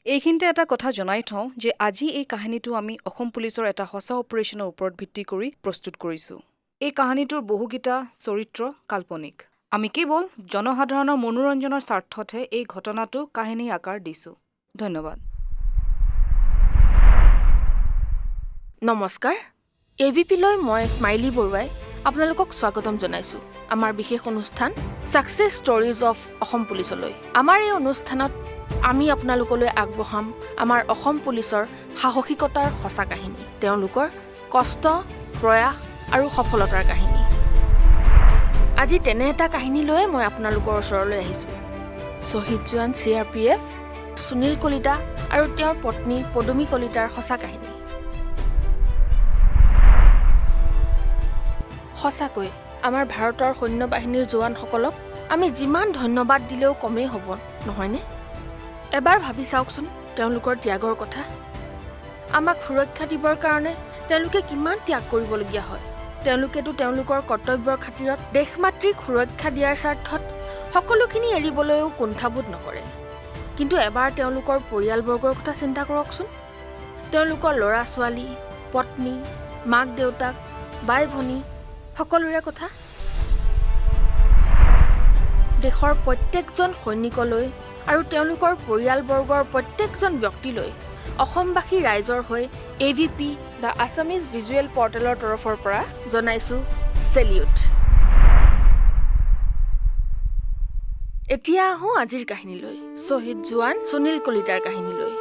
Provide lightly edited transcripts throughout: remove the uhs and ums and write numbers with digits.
এইখিনিতে এটা কথা জনাই থওঁ যে আজি এই কাহিনীটো আমি অসম পুলিচৰ এটা সঁচা অপাৰেশ্যনৰ ওপৰত ভিত্তি কৰি প্ৰস্তুত কৰিছোঁ। এই কাহিনীটোৰ বহুকেইটা চৰিত্ৰ কাল্পনিক। আমি কেৱল জনসাধাৰণৰ মনোৰঞ্জনৰ স্বাৰ্থতহে এই ঘটনাটো কাহিনী আকাৰ দিছোঁ। ধন্যবাদ। নমস্কাৰ, AVP-লৈ মই স্মাইলী বৰুৱাই আপোনালোকক স্বাগতম জনাইছোঁ আমাৰ বিশেষ অনুষ্ঠান ছাকচেছ ষ্টৰিজ অফ অসম পুলিচলৈ। আমাৰ এই অনুষ্ঠানত আমি আপোনালোকলৈ আগবঢ়াম আমাৰ অসম পুলিচৰ সাহসিকতাৰ সঁচা কাহিনী, তেওঁলোকৰ কষ্ট, প্ৰয়াস আৰু সফলতাৰ কাহিনী। আজি তেনে এটা কাহিনী লৈয়ে মই আপোনালোকৰ ওচৰলৈ আহিছোঁ। শ্বহীদ জোৱান CRPF সুনীল কলিতা আৰু তেওঁৰ পত্নী পদুমী কলিতাৰ সঁচা কাহিনী। সঁচাকৈ আমাৰ ভাৰতৰ সৈন্য বাহিনীৰ জোৱানসকলক আমি যিমান ধন্যবাদ দিলেও কমেই হ'ব, নহয়নে? এবাৰ ভাবি চাওকচোন তেওঁলোকৰ ত্যাগৰ কথা। আমাক সুৰক্ষা দিবৰ কাৰণে তেওঁলোকে কিমান ত্যাগ কৰিবলগীয়া হয়। তেওঁলোকেতো তেওঁলোকৰ কৰ্তব্যৰ খাতিৰত দেশ মাতৃক সুৰক্ষা দিয়াৰ স্বাৰ্থত সকলোখিনি এৰিবলৈও কুণ্ঠাবোধ নকৰে। কিন্তু এবাৰ তেওঁলোকৰ পৰিয়ালবৰ্গৰ কথা চিন্তা কৰকচোন। তেওঁলোকৰ ল'ৰা ছোৱালী, পত্নী, মাক দেউতাক, বাই ভনী সকলোৰে কথা। দেশৰ প্ৰত্যেকজন সৈনিকলৈ আৰু তেওঁলোকৰ পৰিয়ালবৰ্গৰ প্ৰত্যেকজন ব্যক্তিলৈ অসমবাসী ৰাইজৰ হৈ AVP দ্য আছামিজ ভিজুৱেল পৰ্টেলৰ তৰফৰ পৰা জনাইছোঁ চেলিউট। এতিয়া আহোঁ আজিৰ কাহিনীলৈ, শ্বহীদ জোৱান সুনীল কলিতাৰ কাহিনীলৈ।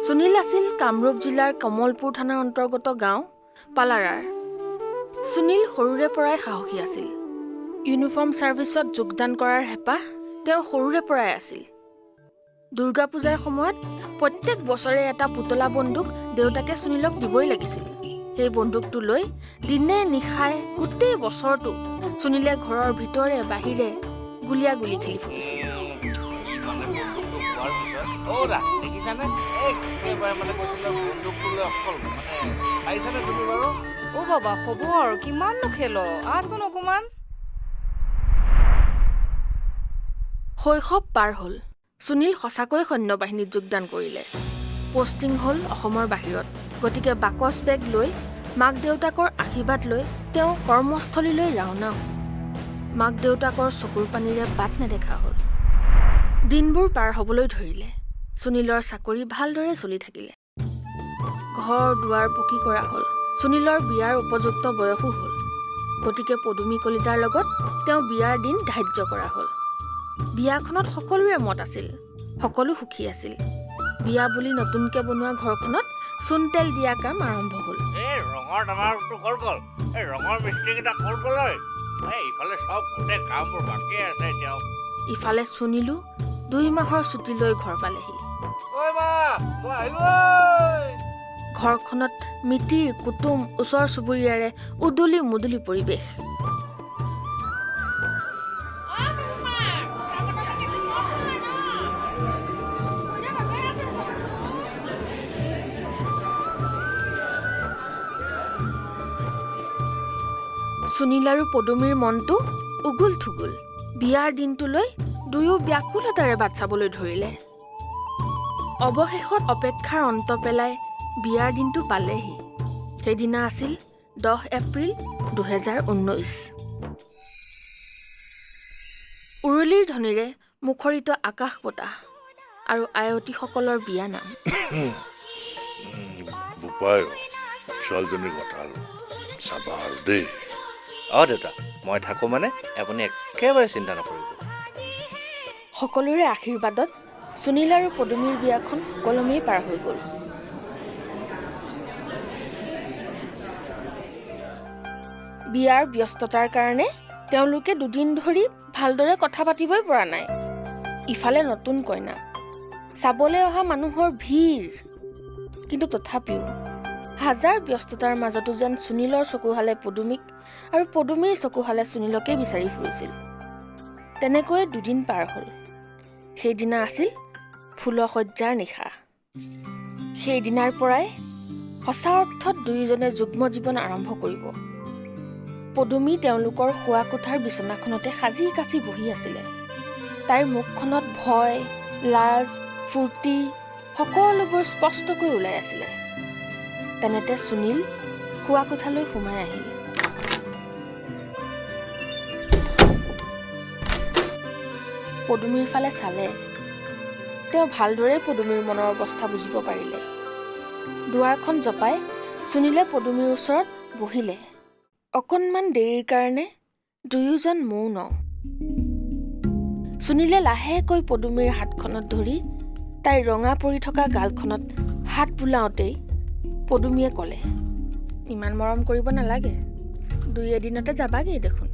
সুনীল আছিল কামৰূপ জিলাৰ কমলপুৰ থানাৰ অন্তৰ্গত গাঁও পালাৰাৰ। সুনীল সৰুৰে পৰাই সাহসী আছিল। ইউনিফৰ্ম ছাৰ্ভিচত যোগদান কৰাৰ হেঁপাহ তেওঁ সৰুৰে পৰাই আছিল। দুৰ্গা পূজাৰ সময়ত প্ৰত্যেক বছৰে এটা পুতলা বন্দুক দেউতাকে সুনীলক দিবই লাগিছিল। সেই বন্দুকটো লৈ দিনে নিশাই গোটেই বছৰটো সুনীলে ঘৰৰ ভিতৰে বাহিৰে গুলীয়াগুলী খেলি ফুৰিছিল। বাবা হ'ব আৰু কিমাননো খেল, আচোন অকমান। শৈশৱ পাৰ হ'ল। সুনীল সঁচাকৈ সৈন্য বাহিনীত যোগদান কৰিলে। পষ্টিং হ'ল অসমৰ বাহিৰত। গতিকে বাকচ বেগ লৈ মাক দেউতাকৰ আশীৰ্বাদ লৈ তেওঁ কৰ্মস্থলীলৈ ৰাওনা হ'ল। মাক দেউতাকৰ চকুৰ পানীৰে বাট নেদেখা হ'ল। দিনবোৰ পাৰ হ'বলৈ ধৰিলে। সুনীলৰ চাকৰি ভালদৰে চলি থাকিলে। ঘৰ দুৱাৰ পকী কৰা হ'ল। সুনীলৰ বিয়াৰ উপযুক্ত বয়সো হ'ল। গতিকে পদুমী কলিতাৰ লগত তেওঁ বিয়াৰ দিন ধাৰ্য কৰা হ'ল। বিয়াখনত সকলোৰে মত আছিল, সকলো সুখী আছিল। বিয়া বুলি নতুনকৈ বনোৱা ঘৰখনত চূণ তেল দিয়া কাম আৰম্ভ হ'ল। ইফালে সুনীলো 2 মাহৰ ছুটী লৈ ঘৰ পালেহি। ঘৰখনত মিতিৰ কুটুম ওচৰ চুবুৰীয়াৰে উদুলি মুদুলি পৰিৱেশ। সুনীল আৰু পদুমীৰ মনটো উগুল থুগুল। বিয়াৰ দিনটোলৈ দুয়ো ব্যাকুলতাৰে বাট চাবলৈ ধৰিলে। অৱশেষত অপেক্ষাৰ অন্ত পেলাই বিয়াৰ দিনটো পালেহি। সেইদিনা আছিল 10 এপ্ৰিল 2019। উৰুলিৰ ধ্বনিৰে মুখৰিত আকাশ বতাহ আৰু আয়তীসকলৰ বিয়া নাম। দেউতা, মই থাকোঁ মানে আপুনি একেবাৰে চিন্তা নকৰিব। সকলোৰে আশীৰ্বাদত সুনীল আৰু পদুমীৰ বিয়াখন সুকলমেই পাৰ হৈ গ'ল। বিয়াৰ ব্যস্ততাৰ কাৰণে তেওঁলোকে 2 দিন ধৰি ভালদৰে কথা পাতিবই পৰা নাই। ইফালে নতুন কইনা, চাবলৈ অহা মানুহৰ ভিৰ। কিন্তু তথাপিও হাজাৰ ব্যস্ততাৰ মাজতো যেন সুনীলৰ চকুহালে পদুমীক আৰু পদুমীৰ চকুহালে সুনীলকে বিচাৰি ফুৰিছিল। তেনেকৈয়ে 2 দিন পাৰ হ'ল। সেইদিনা আছিল ফুলসজ্জাৰ নিশা। সেইদিনাৰ পৰাই সঁচা অৰ্থত দুয়োজনে যুগ্ম জীৱন আৰম্ভ কৰিব। পদুমী তেওঁলোকৰ শোৱা কোঠাৰ বিচনাখনতে সাজি কাচি বহি আছিলে। তাইৰ মুখখনত ভয়, লাজ, ফূৰ্তি সকলোবোৰ স্পষ্টকৈ ওলাই আছিলে। তেনেতে সুনীল শোৱা কোঠালৈ সোমাই আহিল। পদুমীৰ ফালে চালে। তেওঁ ভালদৰে পদুমীৰ মনৰ অৱস্থা বুজিব পাৰিলে। দুৱাৰখন জপাই সুনীলে পদুমীৰ ওচৰত বহিলে। অকণমান দেৰিৰ কাৰণে দুয়োজন মৌন। সুনীলে লাহেকৈ পদুমীৰ হাতখনত ধৰি তাইৰ ৰঙা পৰি থকা গালখনত হাত বুলাওঁতেই পদুমীয়ে ক'লে, ইমান মৰম কৰিব নালাগে, দুই এদিনতে যাবাগেই দেখোন।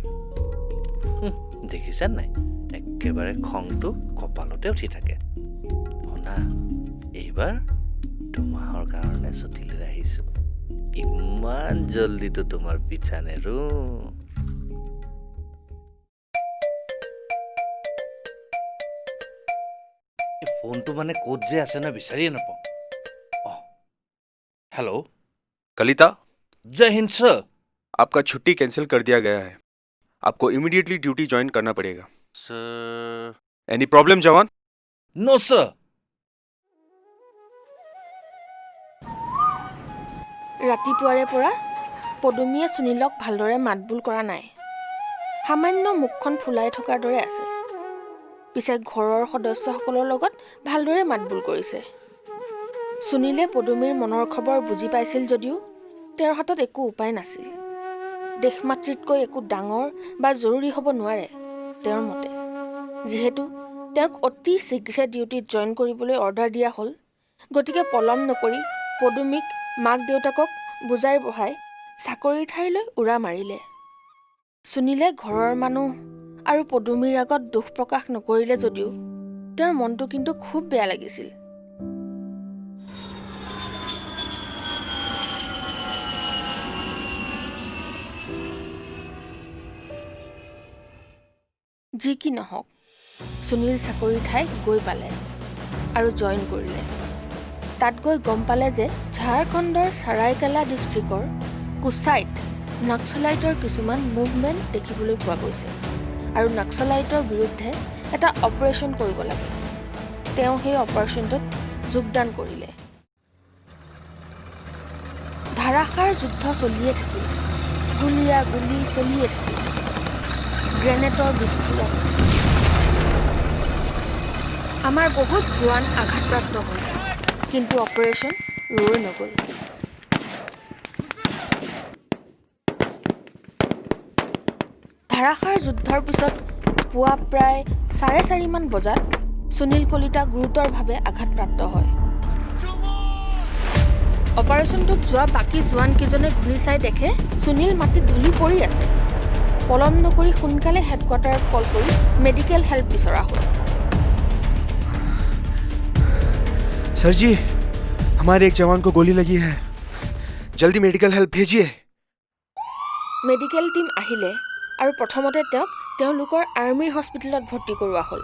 দেখিছা নাই, একেবাৰে খংটো কপালতে উঠি থাকে। শুনা, এইবাৰ 2 মাহৰ কাৰণে ছুটি লৈ আহিছো। ইমান জল্দিটো তোমাৰ পিছা নেৰো। ফোনটো মানে ক'ত যে আছে না বিচাৰিয়ে নাপাওঁ। हेलो कलिता, जय हिंद सर। आपका छुट्टी कैंसिल कर दिया गया है। आपको इमीडिएटली ड्यूटी ज्वाइन करना पड़ेगा। सर एनी प्रॉब्लम जवान? No sir. ৰাতিপুৱাৰে পৰা পদুমীয়ে সুনীলক ভালদৰে মাতবোল কৰা নাই। সামান্য মুখখন ফুলাই থকাৰ দৰে আছে। পিছে ঘৰৰ সদস্যসকলৰ লগত ভালদৰে মাতবোল কৰিছে। সুনীলে পদুমীৰ মনৰ খবৰ বুজি পাইছিল যদিও তেওঁৰ হাতত একো উপায় নাছিল। দেশমাতৃতকৈ একো ডাঙৰ বা জৰুৰী হ'ব নোৱাৰে তেওঁৰ মতে। যিহেতু তেওঁক অতি শীঘ্ৰে ডিউটিত জইন কৰিবলৈ অৰ্ডাৰ দিয়া হ'ল, গতিকে পলম নকৰি পদুমীক মাক দেউতাকক বুজাই বঢ়াই চাকৰিৰ ঠাইলৈ উৰা মাৰিলে। সুনীলে ঘৰৰ মানুহ আৰু পদুমীৰ আগত দুখ প্ৰকাশ নকৰিলে যদিও তেওঁৰ মনটো কিন্তু খুব বেয়া লাগিছিল। যি কি নহওক, সুনীল চাকৰি ঠাইত গৈ পালে আৰু জইন কৰিলে। তাত গৈ গম পালে যে ঝাৰখণ্ডৰ চাৰাইকেলা ডিষ্ট্ৰিক্টৰ কুছাইত নক্সালাইটৰ কিছুমান মুভমেণ্ট দেখিবলৈ পোৱা গৈছে আৰু নক্সালাইটৰ বিৰুদ্ধে এটা অপাৰেশ্যন কৰিব লাগে। তেওঁ সেই অপাৰেশ্যনটোত যোগদান কৰিলে। ধাৰাসাৰ যুদ্ধ চলিয়ে থাকিল, গুলী চলিয়ে থাকিল, গ্ৰেনেডৰ বিস্ফোৰণ। আমাৰ বহুত জোৱান আঘাতপ্ৰাপ্ত হ'ল, কিন্তু অপাৰেশ্যন ৰৈ নগ'ল। ধাৰাসাৰ যুদ্ধৰ পিছত পুৱা প্ৰায় 4:30 বজাত সুনীল কলিতা গুৰুতৰভাৱে আঘাতপ্ৰাপ্ত হয়। অপাৰেশ্যনটোত যোৱা বাকী জোৱানকেইজনে ঘূৰি চাই দেখে সুনীল মাটিত ঢলি পৰি আছে। পলম নকৰি সোনকালে হেডকোৱাৰ্টাৰত কল কৰি মেডিকেল হেল্প বিচৰা হ'ল। सर जी, हमारे एक जवान को गोली लगी है, जल्दी मेडिकल हेल्प भेजिए। মেডিকেল টিম আহিলে আৰু প্ৰথমতে তেওঁক তেওঁলোকৰ আৰ্মিৰ হস্পিটেলত ভৰ্তি কৰোৱা হ'ল।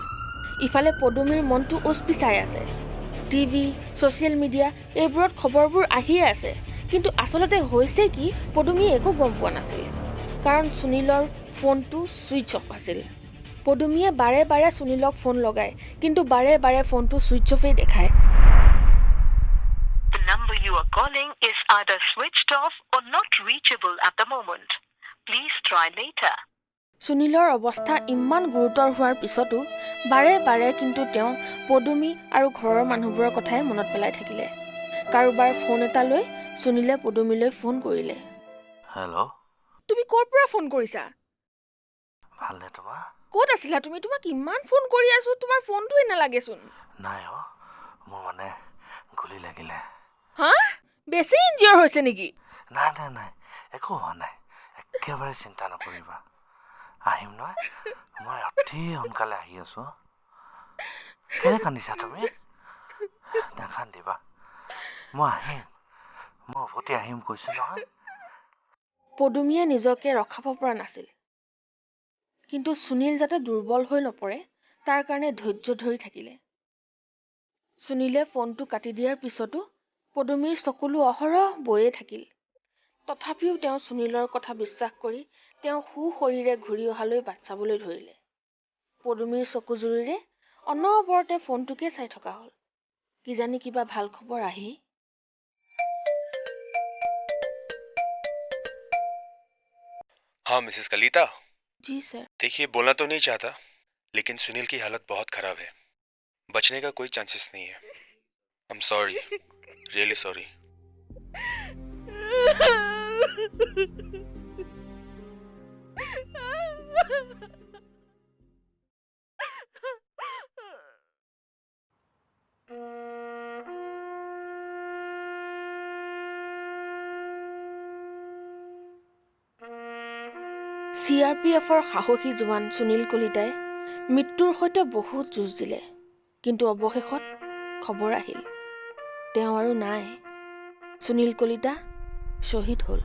ইফালে পদুমীৰ মনটো উচ পিচাই আছে। টিভি, ছ'চিয়েল মিডিয়া এইবোৰত খবৰবোৰ আহিয়ে আছে, কিন্তু আচলতে হৈছে কি পদুমীয়ে একো গম পোৱা নাছিল, কাৰণ সুনীলৰ ফোনটো ছুইচ অফ আছিল। পদুমীয়ে বাৰে বাৰে সুনীলক ফোন লগায়, কিন্তু বাৰে বাৰে ফোনটো ছুইচ অফেই দেখায়। The number you are calling is either switched off or not reachable at the moment. Please try later. সুনীলৰ অৱস্থা ইমান গুৰুতৰ হোৱাৰ পিছতো বাৰে বাৰে কিন্তু তেওঁ পদুমী আৰু ঘৰৰ মানুহবোৰৰ কথাই মনত পেলাই থাকিলে। কাৰোবাৰ ফোন এটা লৈ সুনীলে পদুমীলৈ ফোন কৰিলে। হেল্ল', তুমি ক'ৰ পৰা ফোন কৰিছা? ভালনে তোমাৰ? ক'ত আছিলা তুমি? তোমাক ইমান ফোন কৰি আছো, তোমাৰ ফোনটোৱে নালাগেচোন। নাই মোৰ মানে গুলি লাগিলে। হা? বেছি ইনজিয়ৰ হৈছে নেকি? নাই একো হোৱা নাই, একেবাৰে চিন্তা নকৰিবা। আহিম নহয়, মই অতি সোনকালে আহি আছো। কেলে কান্দিছা তুমি? নাকান্দিবা, মই আহিম, মই উভতি আহিম কৈছো নহয়। পদুমীয়ে নিজকে ৰখাব পৰা নাছিল, কিন্তু সুনীল যাতে দুৰ্বল হৈ নপৰে তাৰ কাৰণে ধৈৰ্য ধৰি থাকিলে। সুনীলে ফোনটো কাটি দিয়াৰ পিছতো পদুমীৰ চকুলো অহৰহ বৈয়ে থাকিল। তথাপিও তেওঁ সুনীলৰ কথা বিশ্বাস কৰি তেওঁ সুশৰীৰে ঘূৰি অহালৈ বাট চাবলৈ ধৰিলে। পদুমীৰ চকুজুৰিৰে অনবৰতে ফোনটোকে চাই থকা হ'ল। কিজানি কিবা ভাল খবৰ আহি। हाँ मिसेस कलीता, জি স্যার। देखिए बोलना तो नहीं चाहता, लेकिन सुनील की हालत बहुत खराब है। बचने का कोई चांसेस नहीं है। I am sorry, really sorry. CRPFৰ সাহসী জোৱান সুনীল কলিতাই মৃত্যুৰ সৈতে বহুত যুঁজ দিলে, কিন্তু অৱশেষত খবৰ আহিল তেওঁ আৰু নাই। সুনীল কলিতা শ্বহীদ হ'ল।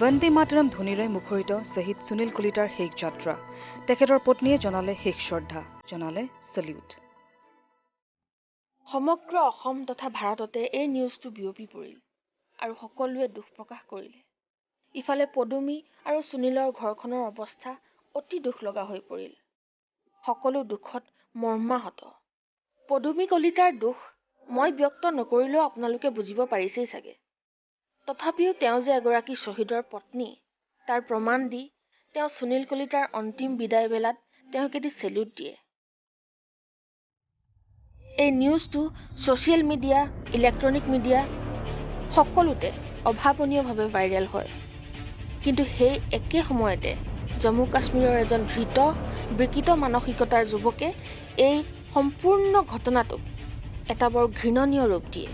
বন্দে মাতৰম ধ্বনিৰে মুখৰিত শ্বহীদ সুনীল কলিতাৰ শেষ যাত্ৰা। তেখেতৰ পত্নীয়ে জনালে শেষ শ্ৰদ্ধা, জনালে চেলিউট। সমগ্ৰ অসম তথা ভাৰততে এই নিউজটো বিয়পি পৰিল আৰু সকলোৱে দুখ প্ৰকাশ কৰিলে। ইফালে পদুমী আৰু সুনীলৰ ঘৰখনৰ অৱস্থা অতি দুখ লগা হৈ পৰিল। সকলো দুখত মৰ্মাহত। পদুমী কলিতাৰ দুখ মই ব্যক্ত নকৰিলেও আপোনালোকে বুজিব পাৰিছেই চাগে। তথাপিও তেওঁ যে এগৰাকী শ্বহীদৰ পত্নী তাৰ প্ৰমাণ দি তেওঁ সুনীল কলিতাৰ অন্তিম বিদায় বেলাত তেওঁক এটি চেলিউট দিয়ে। এই নিউজটো ছ'চিয়েল মিডিয়া, ইলেক্ট্ৰনিক মিডিয়া সকলোতে অভাৱনীয়ভাৱে ভাইৰেল হয়। কিন্তু সেই একে সময়তে জম্মু কাশ্মীৰৰ এজন ধৃত বিকৃত মানসিকতাৰ যুৱকে এই সম্পূৰ্ণ ঘটনাটোক এটা বৰ ঘৃণনীয় ৰূপ দিয়ে।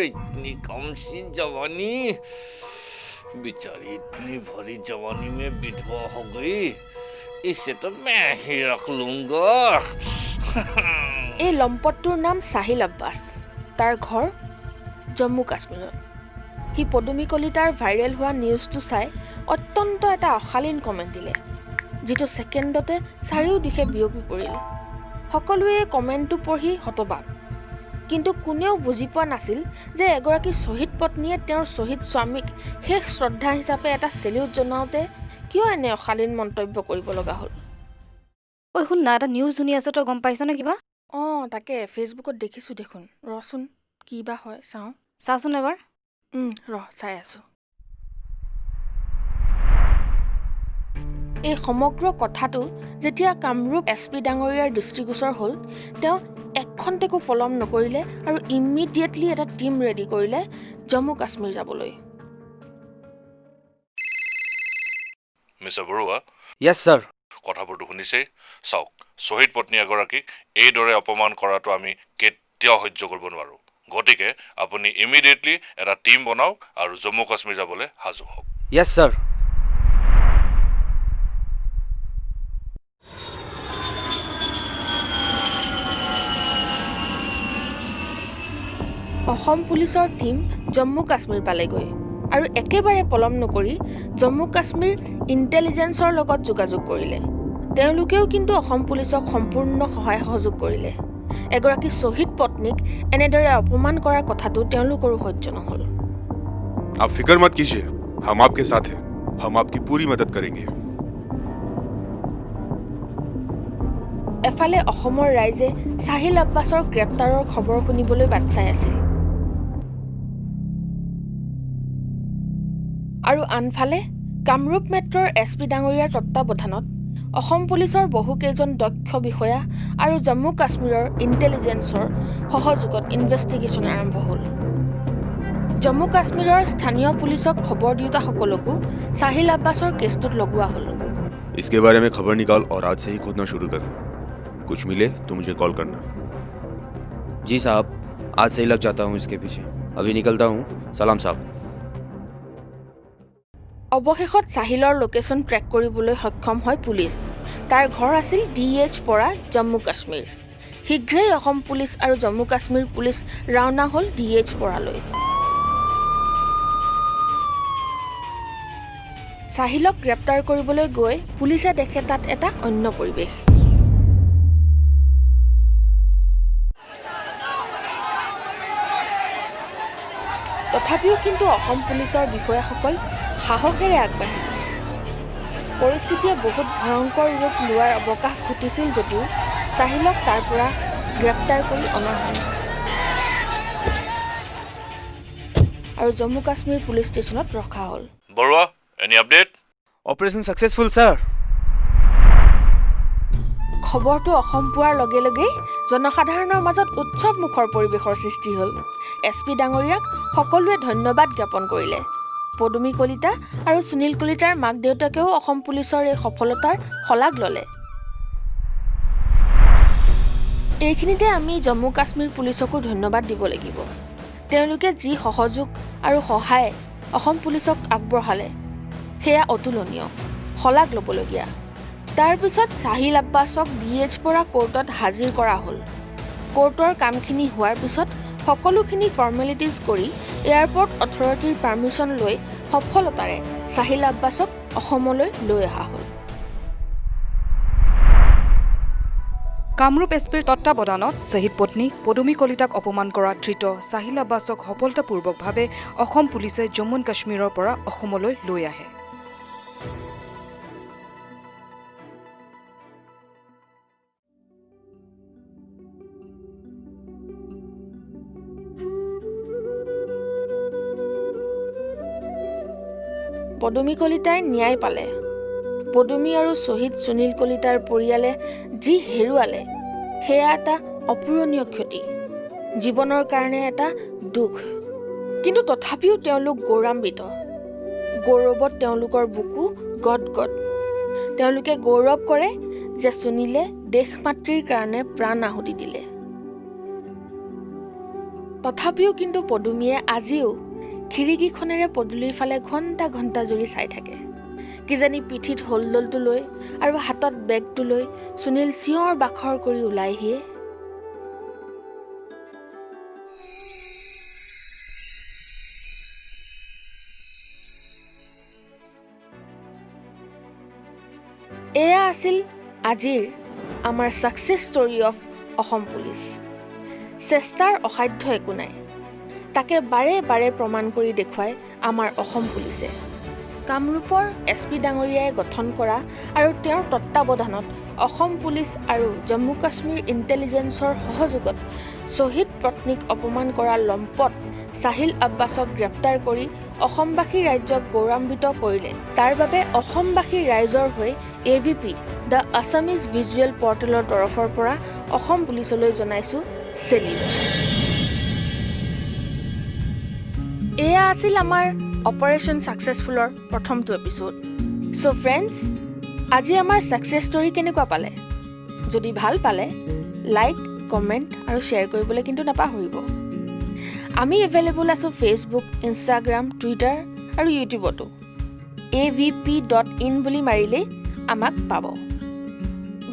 इतनी कम सी जवानी, बेचारी इतनी भरी जवानी में विधवा हो गई, इसे तो मैं ही रख लूंगा। এই লম্পটটোৰ নাম সাহিল আব্বাছ। তাৰ ঘৰ জম্মু কাশ্মীৰত। সি পদুমী কলিতাৰ ভাইৰেল হোৱা নিউজটো চাই অত্যন্ত এটা অশালীন কমেণ্ট দিলে, যিটো ছেকেণ্ডতে চাৰিওদিশে বিয়পি পৰিল। সকলোৱে এই কমেণ্টটো পঢ়ি হতবাক, কিন্তু কোনেও বুজি পোৱা নাছিল যে এগৰাকী শ্বহীদ পত্নীয়ে তেওঁৰ শ্বহীদ স্বামীক শেষ শ্ৰদ্ধা হিচাপে এটা চেলিউট জনাওঁতে কিয় এনে অশালীন মন্তব্য কৰিব লগা হ'ল। ঐ শুন না, এটা নিউজ শুনি আছ, তই গম পাইছনে কিবা? অঁ তাকে ফেচবুকত দেখিছোঁ দেখোন। ৰচোন কি বা হয় চাওঁ। চাচোন এবাৰ। চাই আছোঁ। এই সমগ্ৰ কথাটো যেতিয়া কামৰূপ SP ডাঙৰীয়াৰ দৃষ্টিগোচৰ হ'ল, তেওঁ এখন্তেকো পলম নকৰিলে আৰু ইমিডিয়েটলি এটা টীম ৰেডি কৰিলে জম্মু কাশ্মীৰ যাবলৈ। Mister Barua, yes sir. কথাবোৰতো শুনিছেই। চাওক, শ্বহীদ পত্নী এগৰাকীক এইদৰে অপমান কৰাটো আমি কেতিয়াও সহ্য কৰিব নোৱাৰোঁ। গতিকে আপুনি ইমিডিয়েটলি এটা টীম বনাওক আৰু জম্মু কাশ্মীৰ যাবলৈ সাজু হওক। Yes sir. অসম পুলিচৰ টীম জম্মু কাশ্মীৰ পালেগৈ আৰু একেবাৰে পলম নকৰি জম্মু কাশ্মীৰ ইণ্টেলিজেন্সৰ লগত যোগাযোগ কৰিলে। তেওঁলোকেও কিন্তু অসম পুলিচক সম্পূৰ্ণ সহায় সহযোগ কৰিলে। এগৰাকী শ্বহীদ পত্নীক এনেদৰে অপমান কৰাৰ কথাটো তেওঁলোকৰো সহ্য নহ'ল। आप फिक्र मत कीजिए, हम आपके साथ हैं, हम आपकी पूरी मदद करेंगे। এফালে অসমৰ ৰাইজে সাহিল আব্বাছৰ গ্ৰেপ্তাৰৰ খবৰ শুনিবলৈ বাট চাই আছিল, আৰু আনফালে কামৰূপ মেট্ৰৰ SP ডাঙৰীয়াৰ তত্বাৱধানত অসম পুলিচৰ বহুকেইজন দক্ষ বিষয়া আৰু জম্মু কাশ্মীৰৰ ইণ্টেলিজেন্সৰ সহযোগত ইনভেষ্টিগেশ্যন আৰম্ভ হ'ল। জম্মু কাশ্মীৰৰ স্থানীয় পুলিচক খবৰ দিওঁতাসকলকো সাহিল আব্বাছৰ কেছটোত লগোৱা হ'ল। इसके बारे में खबर निकाल और आज से ही खोदना शुरू कर। कुछ मिले तो मुझे कॉल करना। जी साहब, आज से ही लग जाता हूँ इसके पीछे। अभी निकलता हूँ। सलाम साहब। অৱশেষত সাহিলৰ লোকেশ্যন ট্ৰেক কৰিবলৈ সক্ষম হয় পুলিচ। তাৰ ঘৰ আছিল DH পৰা জম্মু কাশ্মীৰ। শীঘ্ৰেই অসম পুলিচ আৰু জম্মু কাশ্মীৰ পুলিচ ৰাওনা হ'ল DH পৰালৈ। সাহিলক গ্ৰেপ্তাৰ কৰিবলৈ গৈ পুলিচে দেখে তাত এটা অন্য পৰিৱেশ। তথাপিও কিন্তু অসম পুলিচৰ বিষয়াসকল সাহসেৰে আগবাঢ়িল। পৰিস্থিতিয়ে বহুত ভয়ংকৰ ৰূপ লোৱাৰ অৱকাশ ঘটিছিল যদিও চাহিলক তাৰ পৰা গ্ৰেপ্তাৰ কৰি অনা হয় আৰু জম্মু কাশ্মীৰ পুলিচ ষ্টেচনত ৰখা হ'ল। Barua, any update? Operation successful sir. খবৰটো অসম পোৱাৰ লগে লগেই জনসাধাৰণৰ মাজত উৎসৱমুখৰ পৰিৱেশৰ সৃষ্টি হ'ল। SP ডাঙৰীয়াক সকলোৱে ধন্যবাদ জ্ঞাপন কৰিলে। পদুমী কলিতা আৰু সুনীল কলিতাৰ মাক দেউতাকেও অসম পুলিচৰ এই সফলতাৰ শলাগ ল'লে। এইখিনিতে আমি জম্মু কাশ্মীৰ পুলিচকো ধন্যবাদ দিব লাগিব। তেওঁলোকে যি সহযোগ আৰু সহায় অসম পুলিচক আগবঢ়ালে সেয়া অতুলনীয়, শলাগ ল'বলগীয়া। তাৰপিছত চাহিল আব্বাছক DH পৰা কোৰ্টত হাজিৰ কৰা হ'ল। কোৰ্টৰ কামখিনি হোৱাৰ পিছত সকলোখিনি ফৰ্মেলিটিজ কৰি এয়াৰপৰ্ট অথৰিটিৰ পাৰ্মিশ্যন লৈ সফলতাৰে চাহিল আব্বাছক অসমলৈ লৈ অহা হ'ল। কামৰূপ SPৰ তত্বাৱধানত শ্বহীদ পত্নী পদুমী কলিতাক অপমান কৰা ধৃত চাহিল আব্বাছক সফলতাপূৰ্বকভাৱে অসম পুলিচে জম্মু কাশ্মীৰৰ পৰা অসমলৈ লৈ আহে। পদুমী কলিতাই ন্যায় পালে। পদুমী আৰু শ্বহীদ সুনীল কলিতাৰ পৰিয়ালে যি হেৰুৱালে সেয়া এটা অপূৰণীয় ক্ষতি, জীৱনৰ কাৰণে এটা দুখ। কিন্তু তথাপিও তেওঁলোক গৌৰৱান্বিত। গৌৰৱত তেওঁলোকৰ বুকু গদগদ। তেওঁলোকে গৌৰৱ কৰে যে সুনীলে দেশ মাতৃৰ কাৰণে প্ৰাণ আহুতি দিলে। তথাপিও কিন্তু পদুমীয়ে আজিও খিৰিকীখনেৰে পদূলিৰ ফালে ঘণ্টা ঘণ্টা জুৰি চাই থাকে। কিজানি পিঠিত হোলডলটো লৈ আৰু হাতত বেগটো লৈ সুনীল চিঞৰ বাখৰ কৰি ওলাই আহিয়ে। এয়া আছিল আজিৰ আমাৰ success story of Assam police. চেষ্টাৰ অসাধ্য একো নাই, তাকে বাৰে বাৰে প্ৰমাণ কৰি দেখুৱাই আমাৰ অসম পুলিচে। কামৰূপৰ SP ডাঙৰীয়াই গঠন কৰা আৰু তেওঁৰ তত্বাৱধানত অসম পুলিচ আৰু জম্মু কাশ্মীৰ ইণ্টেলিজেন্সৰ সহযোগত শ্বহীদ পত্নীক অপমান কৰা লম্পট চাহিল আব্বাছক গ্ৰেপ্তাৰ কৰি অসমবাসী ৰাইজক গৌৰৱান্বিত কৰিলে। তাৰ বাবে অসমবাসী ৰাইজৰ হৈ AVP দ্য আছামিজ ভিজুৱেল পৰ্টেলৰ তৰফৰ পৰা অসম পুলিচলৈ জনাইছোঁ চেলিউট। এয়া আছিল আমাৰ অপাৰেশ্যন ছাকচেছফুলৰ প্ৰথমটো এপিছ'ড। চ' ফ্ৰেণ্ডছ, আজি আমাৰ ছাকচেছ ষ্টৰী কেনেকুৱা পালে? যদি ভাল পালে লাইক, কমেণ্ট আৰু শ্বেয়াৰ কৰিবলৈ কিন্তু নাপাহৰিব। আমি এভেইলেবল আছোঁ ফেচবুক, ইনষ্টাগ্ৰাম, টুইটাৰ আৰু ইউটিউবতো। avp.in বুলি মাৰিলেই আমাক পাব।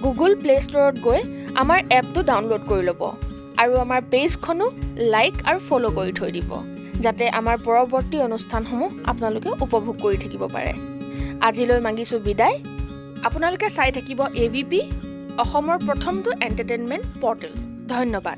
গুগল প্লে ষ্টৰত গৈ আমাৰ এপটো ডাউনলোড কৰি ল'ব আৰু আমাৰ পেজখনো লাইক আৰু ফ'ল' কৰি থৈ দিব, যাতে আমাৰ পৰৱৰ্তী অনুষ্ঠানসমূহ আপোনালোকে উপভোগ কৰি থাকিব পাৰে। আজিলৈ মাগিছোঁ বিদায়। আপোনালোকে চাই থাকিব AVP, অসমৰ প্ৰথমটো এণ্টাৰটেইনমেণ্ট পৰ্টেল। ধন্যবাদ।